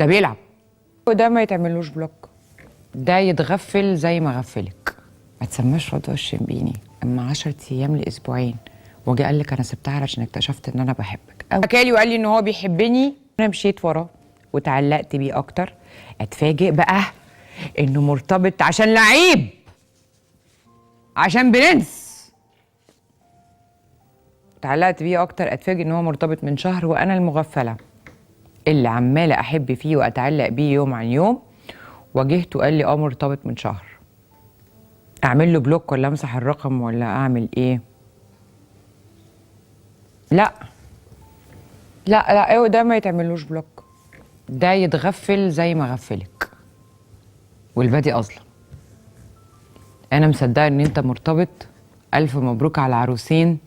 ده بيلعب، وده ما يتعملوش بلوك، ده يتغفل زي ما غفلك. ما تسماش رضوى الشربيني اما 10 ايام لاسبوعين وجي قال لك انا سبتها علشان اكتشفت ان انا بحبك، او حكالي وقال لي ان هو بيحبني، انا مشيت وراه وتعلقت بيه اكتر. اتفاجئ بقى انه مرتبط عشان لعيب، عشان برنس. اتعلقت بيه اكتر، اتفاجئ ان هو مرتبط من شهر وانا المغفله اللي عماله احب فيه واتعلق بيه يوم عن يوم. واجهته قال لي مرتبط من شهر. اعمل له بلوك ولا امسح الرقم ولا اعمل ايه؟ لا لا لا، ايوه ده ما يتعملوش بلوك، ده يتغفل زي ما غفلك. والبادي اظلم. انا مصدقه ان انت مرتبط، الف مبروك على العروسين.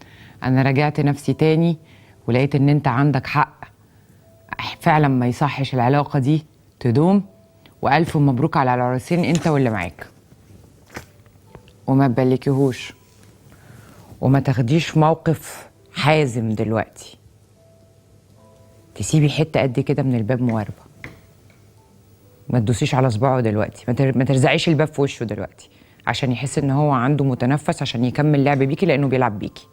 انا راجعت نفسي تاني ولقيت ان انت عندك حق، فعلا ما يصحش العلاقه دي تدوم. والف مبروك على العروسين انت واللي معاك. وما تبلكيهوش وما تاخديش موقف حازم دلوقتي، تسيبي حته قد كده من الباب مواربه. ما تدوسيش على صباعه دلوقتي، ما ترزعيش الباب في وشه دلوقتي عشان يحس ان هو عنده متنفس عشان يكمل لعب بيكي لانه بيلعب بيكي.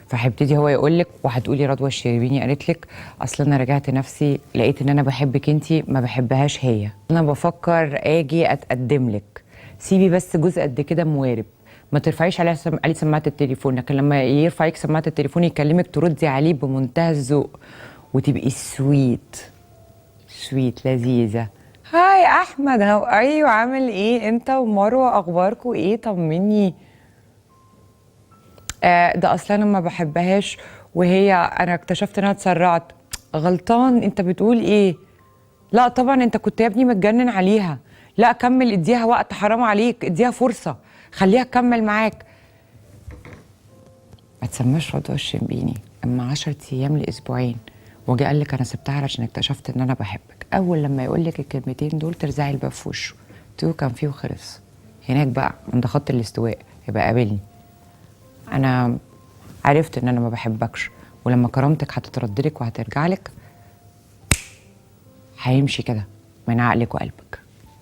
فهيبتدي هو يقول لك، وهتقولي رضوى الشربيني قالت لك اصل انا رجعت نفسي لقيت ان انا بحبك انتي ما بحبهاش هي. انا بفكر اجي اتقدم لك، سيبي بس جزء قد كده موارب. ما ترفعيش عليه سماعه التليفون، لكن لما يرفع عليك سماعه التليفون يكلمك تردي عليه بمنتهى الذوق وتبقي سويت لذيذه. هاي احمد، هاو ار يو، عامل ايه انت ومروه، اخباركوا ايه؟ طمني. ده اصلا انا ما بحبهاش وهي انا اكتشفت ان انا اتسرعت. غلطان، انت بتقول ايه؟ لا طبعا انت كنت يا ابني متجنن عليها. لا كمل، اديها وقت، حرام عليك، اديها فرصه، خليها تكمل معاك. ما تسماش رضوى الشربيني اما 10 ايام لاسبوعين وجي قال لك انا سبتها علشان اكتشفت ان انا بحبك. اول لما يقول لك الكلمتين دول ترزعي الباب في وشه، تقول كان فيه وخلص. هناك بقى عند خط الاستواء يبقى قابلني. انا عرفت ان انا ما بحبكش، ولما كرامتك هتتردلك وهترجع لك هيمشي كده من عقلك وقلبك.